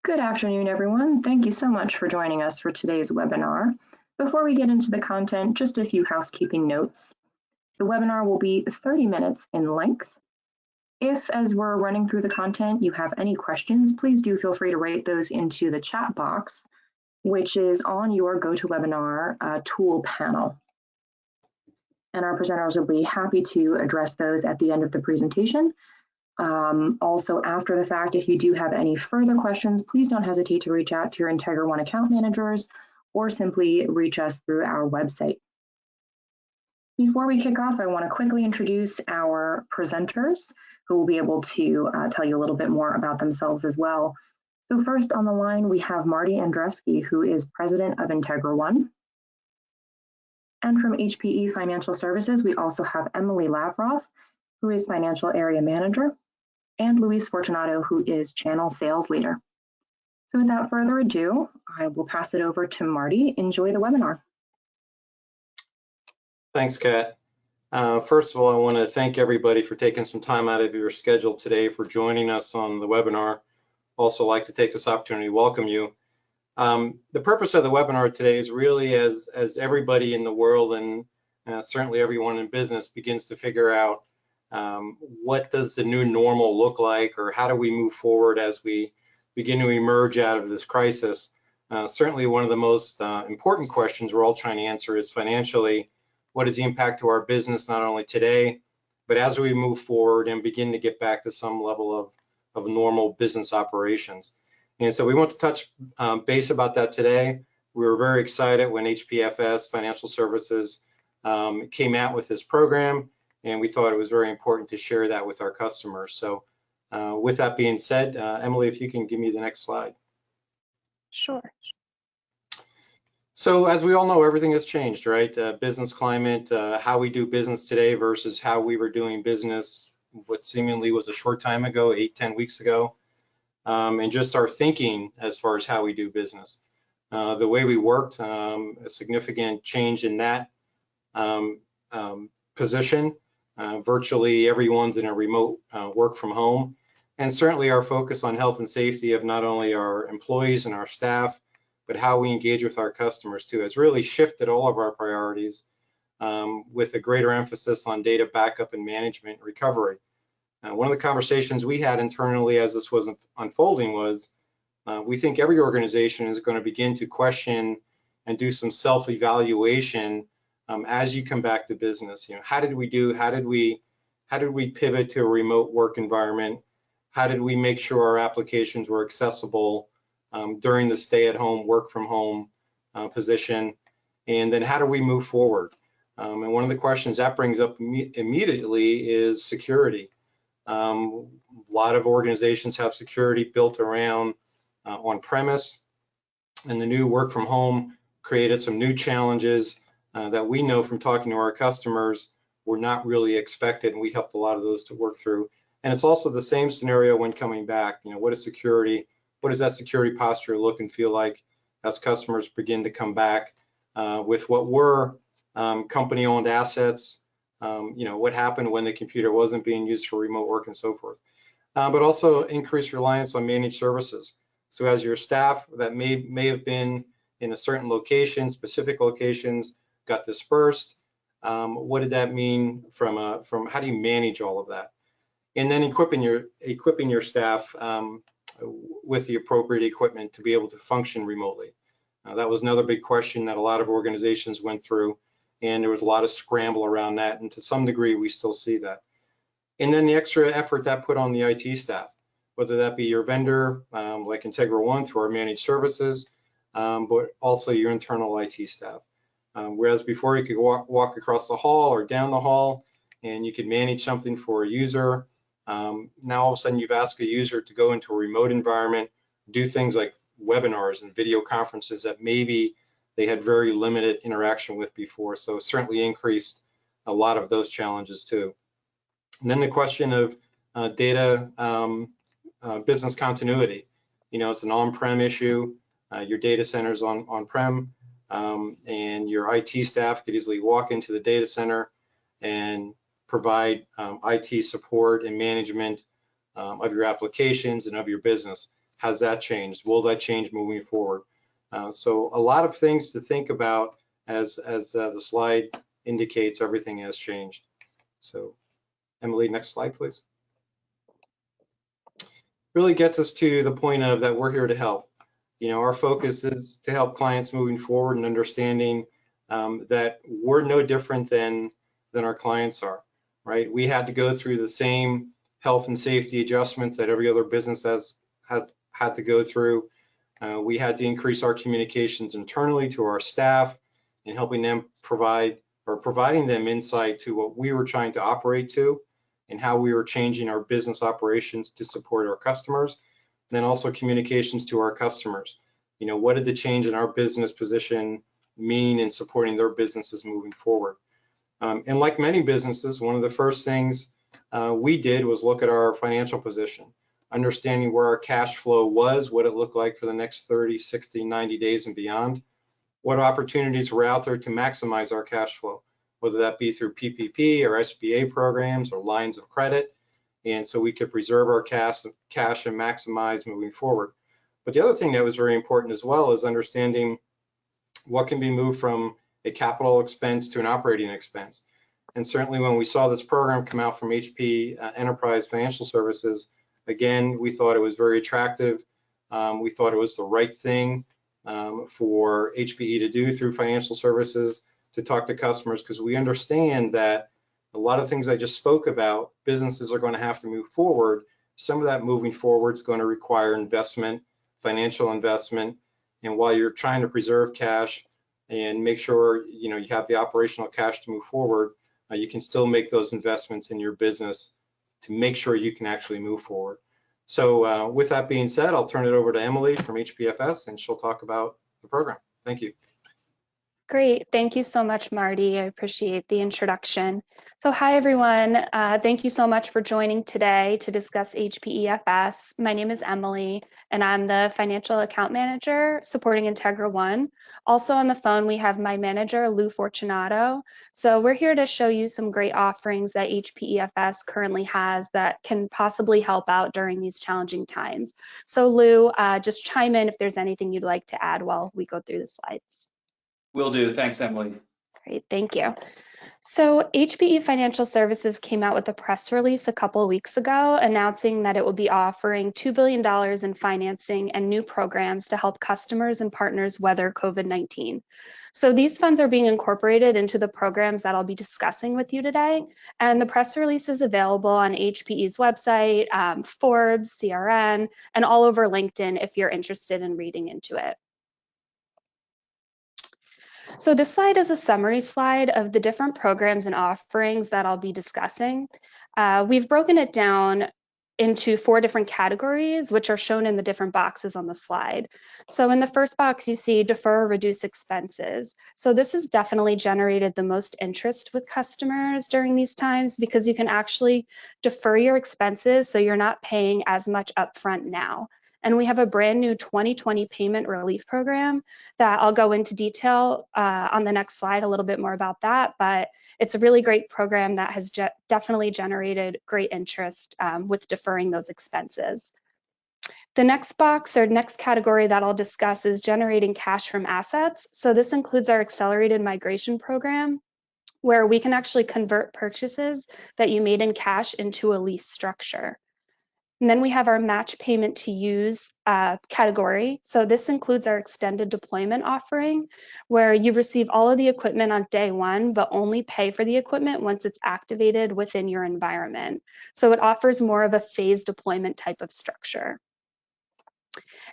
Good afternoon, everyone. Thank you so much for joining us for today's webinar. Before we get into the content, just a few housekeeping notes. The webinar will be 30 minutes in length. If, as we're running through the content, you have any questions, please do feel free to write those into the chat box, which is on your GoToWebinar tool panel. And our presenters will be happy to address those at the end of the presentation. Also, after the fact, if you do have any further questions, please don't hesitate to reach out to your IntegraONE account managers or simply reach us through our website. Before we kick off, I want to quickly introduce our presenters who will be able to tell you a little bit more about themselves as well. So first on the line, we have Marty Andrefski, who is president of IntegraONE. And from HPE Financial Services, we also have Emily Lavroff, who is financial area manager, and Luis Fortunato, who is channel sales leader. So without further ado, I will pass it over to Marty. Enjoy the webinar. Thanks, Kat. First of all, I want to thank everybody for taking some time out of your schedule today for joining us on the webinar. Also like to take this opportunity to welcome you. The purpose of the webinar today is really as everybody in the world and certainly everyone in business begins to figure out what does the new normal look like, or how do we move forward as we begin to emerge out of this crisis. Certainly one of the most important questions we're all trying to answer is financially, what is the impact to our business, not only today, but as we move forward and begin to get back to some level of normal business operations. And so we want to touch base about that today. We were very excited when HPEFS Financial Services came out with this program, and we thought it was very important to share that with our customers. So with that being said, Emily, if you can give me the next slide. Sure. So as we all know, everything has changed, right? Business climate, how we do business today versus how we were doing business what seemingly was a short time ago, 8-10 weeks ago, and just our thinking as far as how we do business. The way we worked, a significant change in that position. Virtually everyone's in a remote work from home, and certainly our focus on health and safety of not only our employees and our staff, but how we engage with our customers too has really shifted all of our priorities with a greater emphasis on data backup and management and recovery. One of the conversations we had internally as this was unfolding was we think every organization is going to begin to question and do some self-evaluation as you come back to business. You know, how did we do? How did we pivot to a remote work environment? How did we make sure our applications were accessible during the stay-at-home, work-from-home position? And then how do we move forward? And one of the questions that brings up immediately is security. A lot of organizations have security built around on-premise, and the new work-from-home created some new challenges that we know from talking to our customers were not really expected, and we helped a lot of those to work through. And it's also the same scenario when coming back. You know, what is security? What does that security posture look and feel like as customers begin to come back with what were company-owned assets? You know, what happened when the computer wasn't being used for remote work and so forth. But also increased reliance on managed services. So as your staff that may have been in a certain location, specific locations, got dispersed, what did that mean from how do you manage all of that? And then equipping your staff with the appropriate equipment to be able to function remotely. That was another big question that a lot of organizations went through, and there was a lot of scramble around that, and to some degree we still see that. And then the extra effort that put on the IT staff, whether that be your vendor like IntegraONE through our managed services, but also your internal IT staff. Whereas before you could walk across the hall or down the hall and you could manage something for a user, now all of a sudden you've asked a user to go into a remote environment, do things like webinars and video conferences that maybe they had very limited interaction with before. So it certainly increased a lot of those challenges too. And then the question of data business continuity. You know, it's an on-prem issue. Your data center's on-prem, and your IT staff could easily walk into the data center and provide IT support and management of your applications and of your business. Has that changed? Will that change moving forward? So a lot of things to think about as the slide indicates. Everything has changed. So Emily, next slide, please. Really gets us to the point of that we're here to help. You know, our focus is to help clients moving forward and understanding that we're no different than our clients are, right? We had to go through the same health and safety adjustments that every other business has had to go through. We had to increase our communications internally to our staff and helping them providing them insight to what we were trying to operate to and how we were changing our business operations to support our customers. Then also communications to our customers. You know, what did the change in our business position mean in supporting their businesses moving forward? And like many businesses, one of the first things we did was look at our financial position, understanding where our cash flow was, what it looked like for the next 30, 60, 90 days and beyond, what opportunities were out there to maximize our cash flow, whether that be through PPP or SBA programs or lines of credit. And so we could preserve our cash and maximize moving forward. But the other thing that was very important as well is understanding what can be moved from a capital expense to an operating expense. And certainly when we saw this program come out from HPE Enterprise Financial Services, again, we thought it was very attractive. We thought it was the right thing for HPE to do through financial services to talk to customers, because we understand that a lot of things I just spoke about, businesses are going to have to move forward. Some of that moving forward is going to require investment, financial investment. And while you're trying to preserve cash and make sure you have the operational cash to move forward, you can still make those investments in your business to make sure you can actually move forward. So with that being said, I'll turn it over to Emily from HPEFS, and she'll talk about the program. Thank you. Great. Thank you so much, Marty. I appreciate the introduction. So hi, everyone. Thank you so much for joining today to discuss HPEFS. My name is Emily, and I'm the Financial Account Manager supporting IntegraONE. Also on the phone, we have my manager, Lou Fortunato. So we're here to show you some great offerings that HPEFS currently has that can possibly help out during these challenging times. So Lou, just chime in if there's anything you'd like to add while we go through the slides. Will do. Thanks, Emily. Great, thank you. So HPE Financial Services came out with a press release a couple of weeks ago announcing that it will be offering $2 billion in financing and new programs to help customers and partners weather COVID-19. So these funds are being incorporated into the programs that I'll be discussing with you today. And the press release is available on HPE's website, Forbes, CRN, and all over LinkedIn if you're interested in reading into it. So this slide is a summary slide of the different programs and offerings that I'll be discussing. We've broken it down into 4 different categories, which are shown in the different boxes on the slide. So in the first box, you see defer or reduce expenses. So this has definitely generated the most interest with customers during these times because you can actually defer your expenses so you're not paying as much upfront now. And we have a brand new 2020 payment relief program that I'll go into detail on the next slide, a little bit more about that, but it's a really great program that has definitely generated great interest with deferring those expenses. The next box or next category that I'll discuss is generating cash from assets. So this includes our accelerated migration program, where we can actually convert purchases that you made in cash into a lease structure. And then we have our match payment to use category. So this includes our extended deployment offering, where you receive all of the equipment on day 1, but only pay for the equipment once it's activated within your environment. So it offers more of a phased deployment type of structure.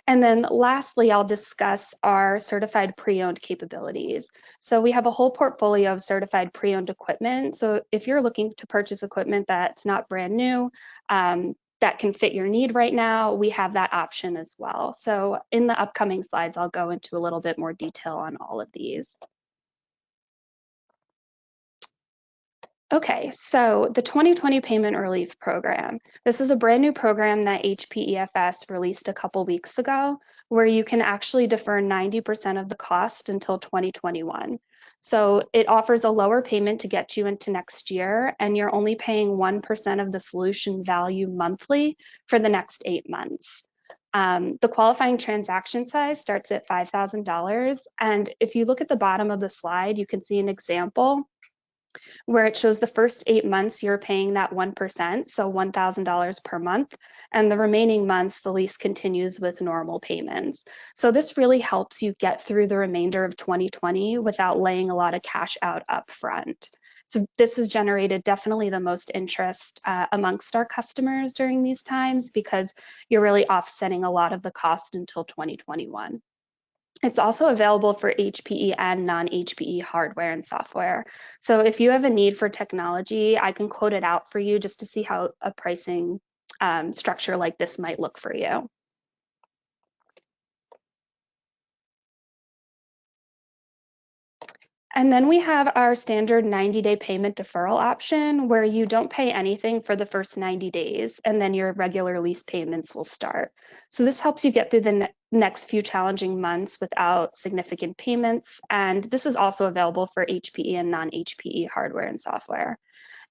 And then lastly, I'll discuss our certified pre-owned capabilities. So we have a whole portfolio of certified pre-owned equipment. So if you're looking to purchase equipment that's not brand new, that can fit your need right now, we have that option as well. So in the upcoming slides, I'll go into a little bit more detail on all of these. Okay, so the 2020 Payment Relief Program. This is a brand new program that HPEFS released a couple weeks ago, where you can actually defer 90% of the cost until 2021. So it offers a lower payment to get you into next year, and you're only paying 1% of the solution value monthly for the next 8 months. The qualifying transaction size starts at $5,000. And if you look at the bottom of the slide, you can see an example where it shows the first 8 months you're paying that 1%, so $1,000 per month, and the remaining months the lease continues with normal payments. So this really helps you get through the remainder of 2020 without laying a lot of cash out up front. So this has generated definitely the most interest amongst our customers during these times because you're really offsetting a lot of the cost until 2021. It's also available for HPE and non-HPE hardware and software. So if you have a need for technology, I can quote it out for you just to see how a pricing structure like this might look for you. And then we have our standard 90-day payment deferral option where you don't pay anything for the first 90 days and then your regular lease payments will start. So this helps you get through the next few challenging months without significant payments. And this is also available for HPE and non-HPE hardware and software.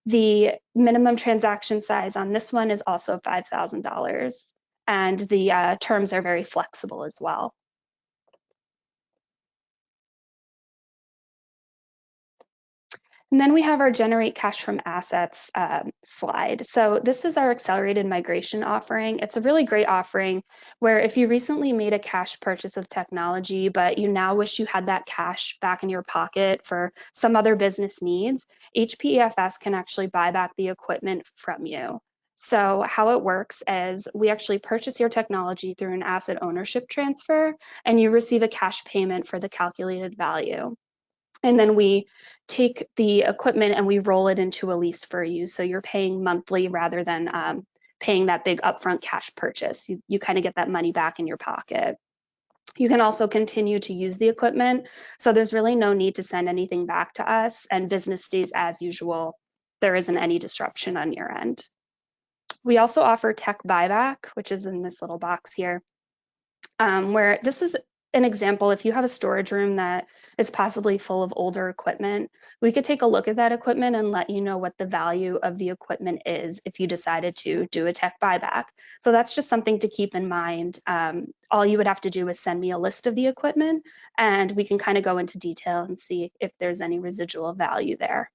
The minimum transaction size on this one is also $5,000 and the terms are very flexible as well. And then we have our generate cash from assets slide. So this is our accelerated migration offering. It's a really great offering where if you recently made a cash purchase of technology, but you now wish you had that cash back in your pocket for some other business needs, HPEFS can actually buy back the equipment from you. So how it works is we actually purchase your technology through an asset ownership transfer, and you receive a cash payment for the calculated value. And then we take the equipment and we roll it into a lease for you. So you're paying monthly rather than paying that big upfront cash purchase. You kind of get that money back in your pocket. You can also continue to use the equipment. So there's really no need to send anything back to us and business stays as usual. There isn't any disruption on your end. We also offer tech buyback, which is in this little box here, where this is an example. If you have a storage room that is possibly full of older equipment, we could take a look at that equipment and let you know what the value of the equipment is if you decided to do a tech buyback. So that's just something to keep in mind. All you would have to do is send me a list of the equipment and we can kind of go into detail and see if there's any residual value there.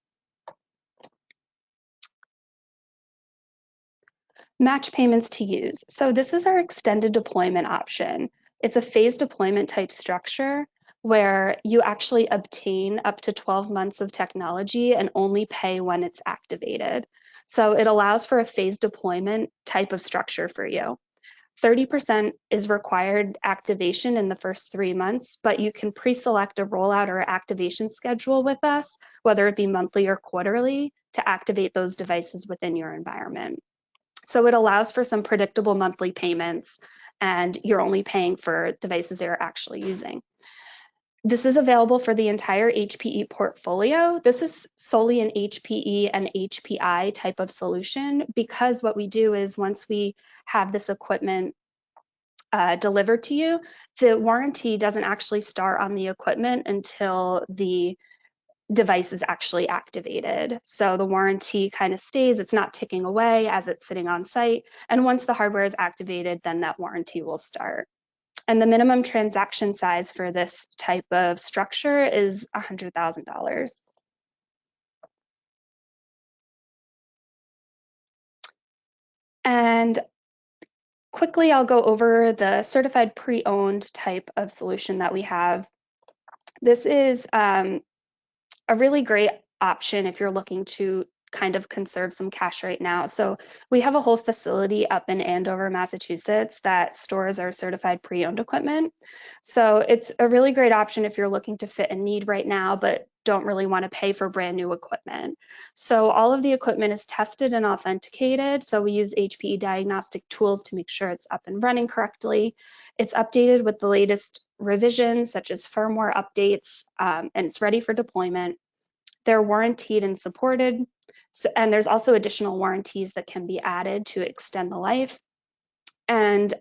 Match payments to use. So this is our extended deployment option. It's a phased deployment type structure where you actually obtain up to 12 months of technology and only pay when it's activated. So it allows for a phased deployment type of structure for you. 30% is required activation in the first 3 months, but you can pre-select a rollout or activation schedule with us, whether it be monthly or quarterly, to activate those devices within your environment. So it allows for some predictable monthly payments and you're only paying for devices they're actually using. This is available for the entire HPE portfolio. This is solely an HPE and HPI type of solution because what we do is once we have this equipment delivered to you, the warranty doesn't actually start on the equipment until the device is actually activated. So the warranty kind of stays, it's not ticking away as it's sitting on site. And once the hardware is activated, then that warranty will start. And the minimum transaction size for this type of structure is $100,000. And quickly, I'll go over the certified pre-owned type of solution that we have. This is a really great option if you're looking to kind of conserve some cash right now. So we have a whole facility up in Andover, Massachusetts that stores our certified pre-owned equipment. So it's a really great option if you're looking to fit a need right now, but don't really want to pay for brand new equipment. So all of the equipment is tested and authenticated. So we use HPE diagnostic tools to make sure it's up and running correctly. It's updated with the latest revisions, such as firmware updates, and it's ready for deployment. They're warranted and supported. So, and there's also additional warranties that can be added to extend the life. And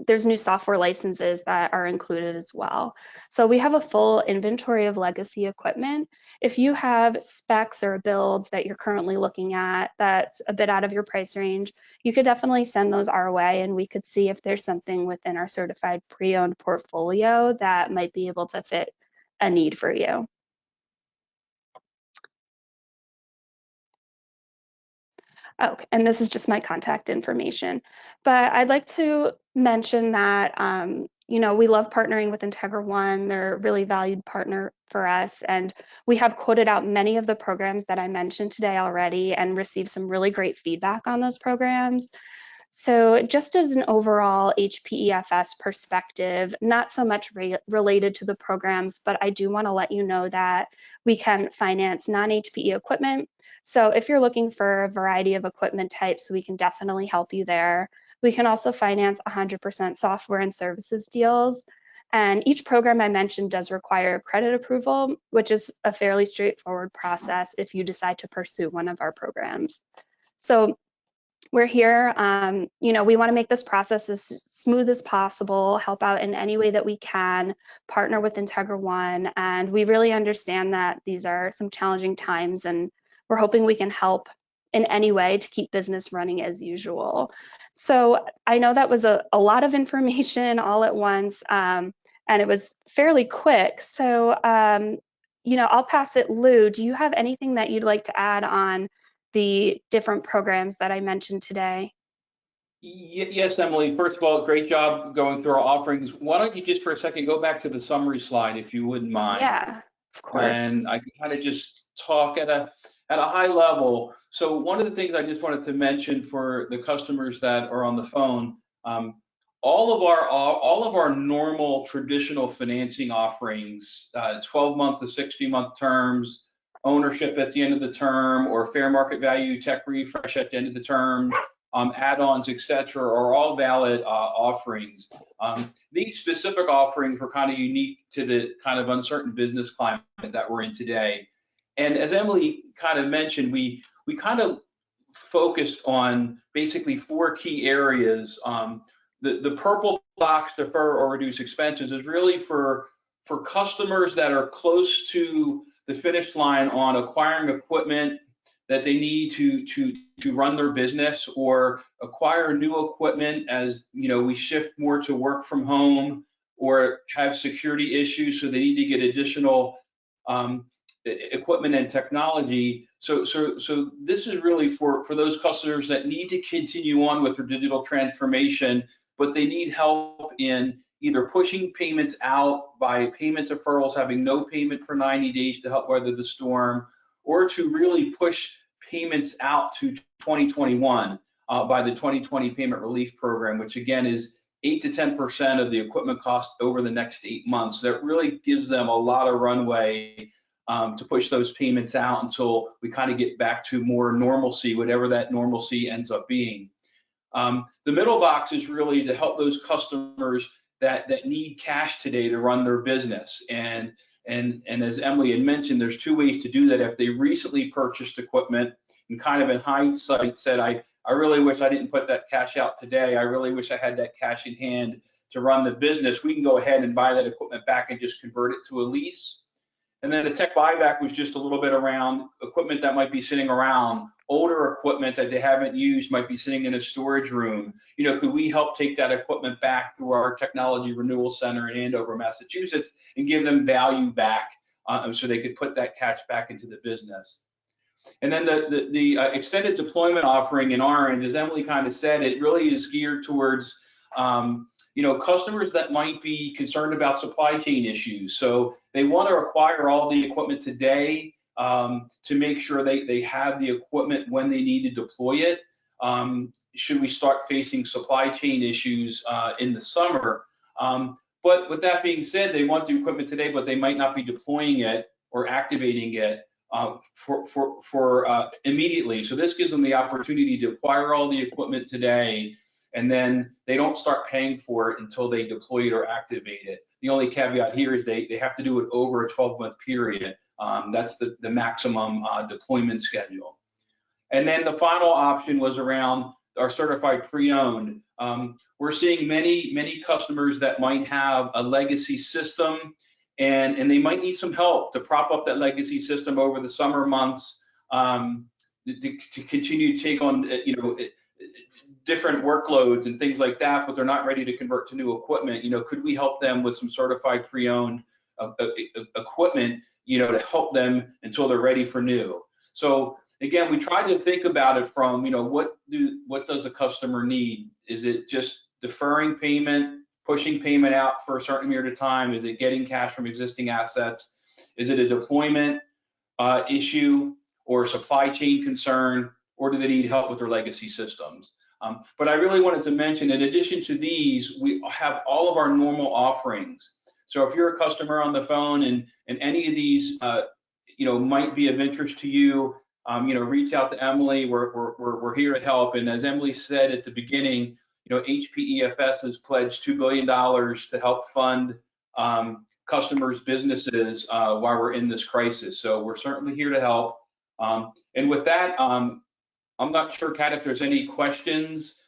there's new software licenses that are included as well. So we have a full inventory of legacy equipment. If you have specs or builds that you're currently looking at that's a bit out of your price range, you could definitely send those our way, and we could see if there's something within our certified pre-owned portfolio that might be able to fit a need for you. Okay, and this is just my contact information. But I'd like to mention that, we love partnering with IntegraONE. They're a really valued partner for us. And we have quoted out many of the programs that I mentioned today already and received some really great feedback on those programs. So just as an overall HPEFS perspective, not so much related to the programs, but I do want to let you know that we can finance non-HPE equipment. So if you're looking for a variety of equipment types, we can definitely help you there. We can also finance 100% software and services deals. And each program I mentioned does require credit approval, which is a fairly straightforward process if you decide to pursue one of our programs. So we're here, we want to make this process as smooth as possible, help out in any way that we can, partner with IntegraONE, and we really understand that these are some challenging times, and we're hoping we can help in any way to keep business running as usual. So I know that was a lot of information all at once, and it was fairly quick. So, I'll pass it. Lou, do you have anything that you'd like to add on the different programs that I mentioned today? Yes, Emily. First of all, great job going through our offerings. Why don't you just for a second go back to the summary slide, if you wouldn't mind? Yeah, of course. And I can kind of just talk at a high level. So one of the things I just wanted to mention for the customers that are on the phone, all of our normal traditional financing offerings, 12-month to 60-month terms, ownership at the end of the term, or fair market value tech refresh at the end of the term, add-ons, etc., are all valid offerings. These specific offerings were kind of unique to the kind of uncertain business climate that we're in today. And as Emily kind of mentioned, we kind of focused on basically 4 key areas. The purple box, defer or reduce expenses, is really for customers that are close to the finish line on acquiring equipment that they need to run their business, or acquire new equipment as we shift more to work from home, or have security issues, so they need to get additional equipment and technology. So this is really for those customers that need to continue on with their digital transformation, but they need help in either pushing payments out by payment deferrals, having no payment for 90 days to help weather the storm, or to really push payments out to 2021 by the 2020 Payment Relief Program, which again is 8 to 10% of the equipment cost over the next 8 months. That really gives them a lot of runway to push those payments out until we kind of get back to more normalcy, whatever that normalcy ends up being. The middle box is really to help those customers that need cash today to run their business. And as Emily had mentioned, there's 2 ways to do that. If they recently purchased equipment and kind of in hindsight said, I really wish I didn't put that cash out today, I really wish I had that cash in hand to run the business, we can go ahead and buy that equipment back and just convert it to a lease. And then the tech buyback was just a little bit around equipment that might be sitting around, older equipment that they haven't used, might be sitting in a storage room. Could we help take that equipment back through our Technology Renewal Center in Andover, Massachusetts, and give them value back so they could put that cash back into the business? And then the extended deployment offering in our end, as Emily kind of said, it really is geared towards customers that might be concerned about supply chain issues. So they want to acquire all the equipment today to make sure they have the equipment when they need to deploy it. Should we start facing supply chain issues in the summer? But with that being said, they want the equipment today, but they might not be deploying it or activating it for immediately. So this gives them the opportunity to acquire all the equipment today, and then they don't start paying for it until they deploy it or activate it. The only caveat here is they have to do it over a 12-month period. That's the maximum deployment schedule. And then the final option was around are certified pre-owned. We're seeing many customers that might have a legacy system, and they might need some help to prop up that legacy system over the summer months, to continue to take on different workloads and things like that, but they're not ready to convert to new equipment. Could we help them with some certified pre-owned equipment, to help them until they're ready for new? So again, we try to think about it from, what does a customer need? Is it just deferring payment, pushing payment out for a certain period of time? Is it getting cash from existing assets? Is it a deployment issue or supply chain concern, or do they need help with their legacy systems? But I really wanted to mention, in addition to these, we have all of our normal offerings. So if you're a customer on the phone and any of these might be of interest to you, reach out to Emily. We're here to help. And as Emily said at the beginning, HPEFS has pledged $2 billion to help fund customers' businesses while we're in this crisis. So we're certainly here to help. And with that, I'm not sure, Kat, if there's any questions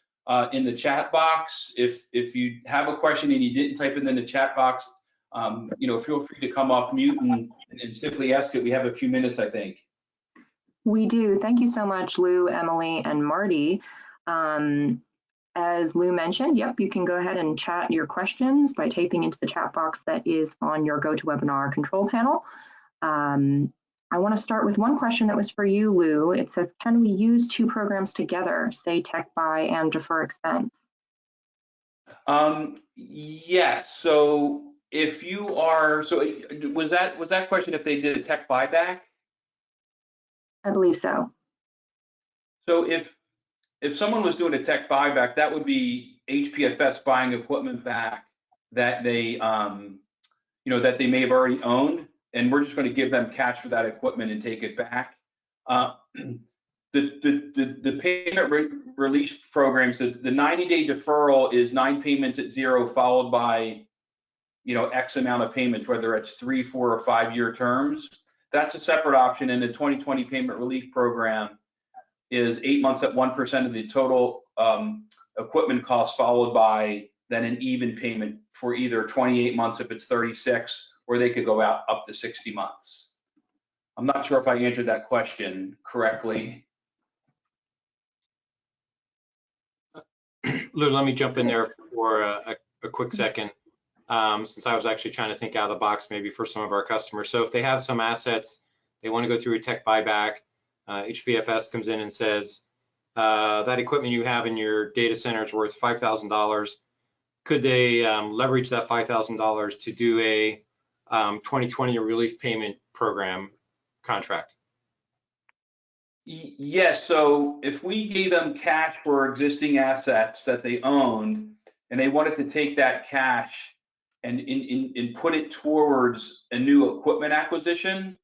in the chat box. If you have a question and you didn't type it in the chat box, feel free to come off mute and simply ask it. We have a few minutes, I think. We do. Thank you so much, Lou, Emily, and Marty. As Lou mentioned, yep, you can go ahead and chat your questions by typing into the chat box that is on your GoToWebinar control panel. I want to start with one question that was for you, Lou. It says, can we use two programs together, say tech buy and defer expense? Yes. So if you are, was that question if they did a tech buyback? I believe so. So if someone was doing a tech buyback, that would be HPEFS buying equipment back that they that they may have already owned, and we're just going to give them cash for that equipment and take it back. The payment release programs, the 90-day deferral is 9 payments at 0, followed by X amount of payments, whether it's 3, 4, or 5-year terms. That's a separate option. And the 2020 payment relief program is 8 months at 1% of the total equipment cost, followed by then an even payment for either 28 months if it's 36, or they could go out up to 60 months. I'm not sure if I answered that question correctly. Lou, let me jump in there for a quick second, since I was actually trying to think out of the box maybe for some of our customers. So if they have some assets, they want to go through a tech buyback, HPEFS comes in and says, that equipment you have in your data center is worth $5,000. Could they leverage that $5,000 to do a 2020 relief payment program contract? Yes. So if we gave them cash for existing assets that they owned, and they wanted to take that cash and put it towards a new equipment acquisition,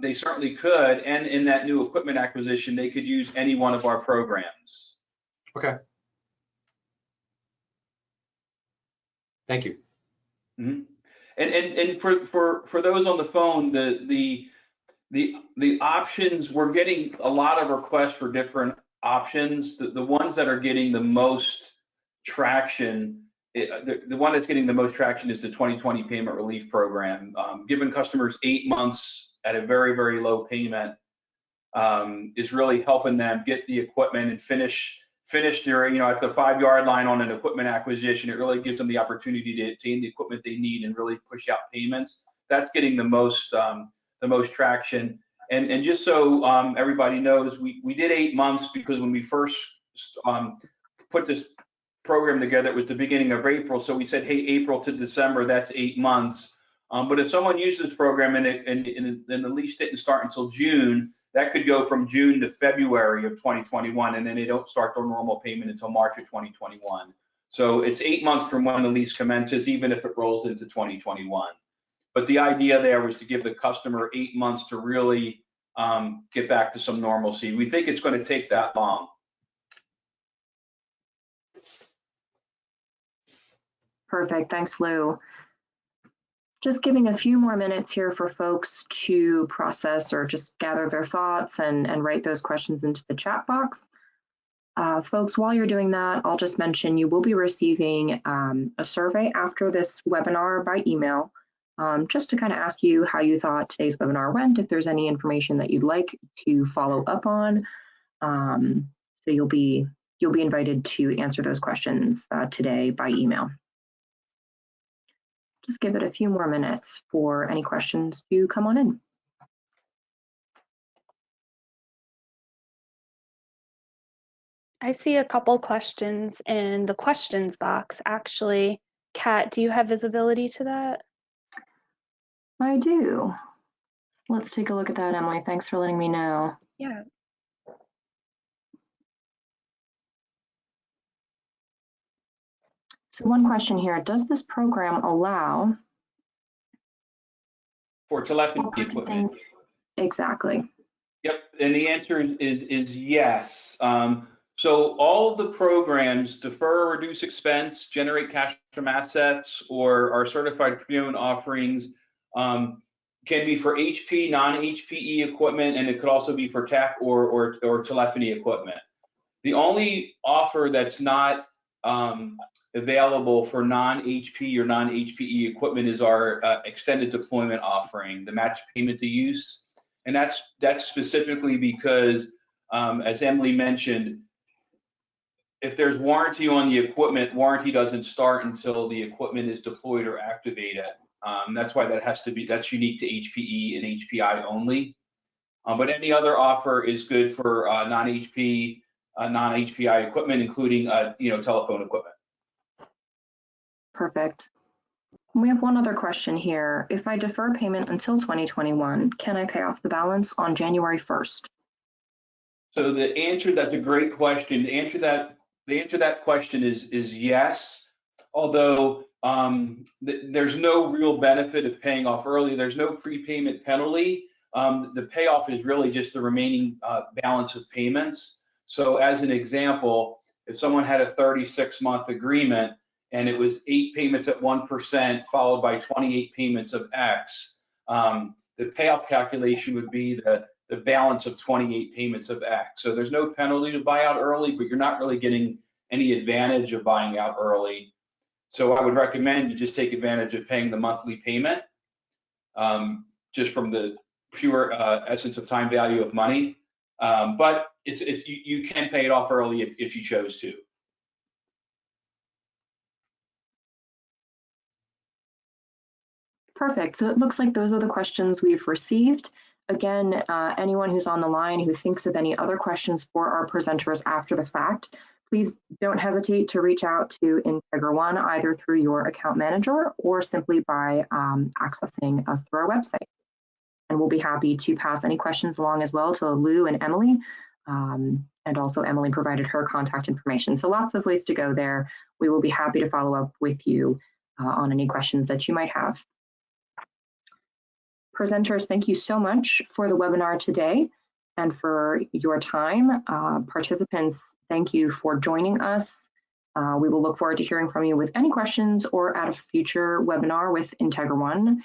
they certainly could. And in that new equipment acquisition, they could use any one of our programs. Okay. Thank you. Mm-hmm. And for those on the phone, the options, we're getting a lot of requests for different options. The ones that are getting the most traction, the one that's getting the most traction is the 2020 payment relief program. Giving customers 8 months at a very, very low payment is really helping them get the equipment and finish their, at the 5-yard line on an equipment acquisition. It really gives them the opportunity to obtain the equipment they need and really push out payments. That's getting the most traction. And just so everybody knows, we did 8 months because when we first put this program together, it was the beginning of April. So we said, hey, April to December, that's 8 months. But if someone used this program and the lease didn't start until June, that could go from June to February of 2021, and then they don't start their normal payment until March of 2021. So it's 8 months from when the lease commences, even if it rolls into 2021. But the idea there was to give the customer 8 months to really get back to some normalcy. We think it's going to take that long. Perfect. Thanks, Lou. Just giving a few more minutes here for folks to process or just gather their thoughts and write those questions into the chat box. Folks, while you're doing that, I'll just mention you will be receiving a survey after this webinar by email, just to kind of ask you how you thought today's webinar went, if there's any information that you'd like to follow up on. So you'll be invited to answer those questions today by email. Just give it a few more minutes for any questions to come on in. I see a couple questions in the questions box. Actually, Kat, do you have visibility to that? I do. Let's take a look at that, Emily. Thanks for letting me know. Yeah. So one question here, does this program allow For telephony equipment. Exactly. Yep, and the answer is yes. So all of the programs defer or reduce expense, generate cash from assets, or our certified pre-owned offerings can be for HP, non-HPE equipment, and it could also be for tech or telephony equipment. The only offer that's not available for non-HP or non-HPE equipment is our extended deployment offering, the match payment to use. And that's specifically because, as Emily mentioned, if there's warranty on the equipment, warranty doesn't start until the equipment is deployed or activated. That's why that's unique to HPE and HPI only. But any other offer is good for non-HPI equipment, including telephone equipment. Perfect. We have one other question here. If I defer payment until 2021, can I pay off the balance on January 1st? So that's a great question. The answer to that question is yes. Although there's no real benefit of paying off early. There's no prepayment penalty. The payoff is really just the remaining balance of payments. So as an example, if someone had a 36-month agreement and it was 8 payments at 1% followed by 28 payments of X, the payoff calculation would be the balance of 28 payments of X. So there's no penalty to buy out early, but you're not really getting any advantage of buying out early. So I would recommend you just take advantage of paying the monthly payment, just from the pure essence of time value of money. But you can pay it off early if you chose to. Perfect. So it looks like those are the questions we've received. Again, anyone who's on the line who thinks of any other questions for our presenters after the fact, please don't hesitate to reach out to IntegraONE either through your account manager or simply by accessing us through our website. And we'll be happy to pass any questions along as well to Lou and Emily. And also Emily provided her contact information. So lots of ways to go there. We will be happy to follow up with you on any questions that you might have. Presenters, thank you so much for the webinar today and for your time. Participants, thank you for joining us. We will look forward to hearing from you with any questions or at a future webinar with IntegraONE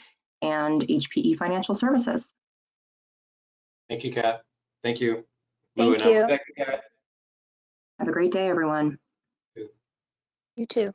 and HPE Financial Services. Thank you, Kat. Thank you. Thank you. Thank you, Kat. Have a great day, everyone. You too.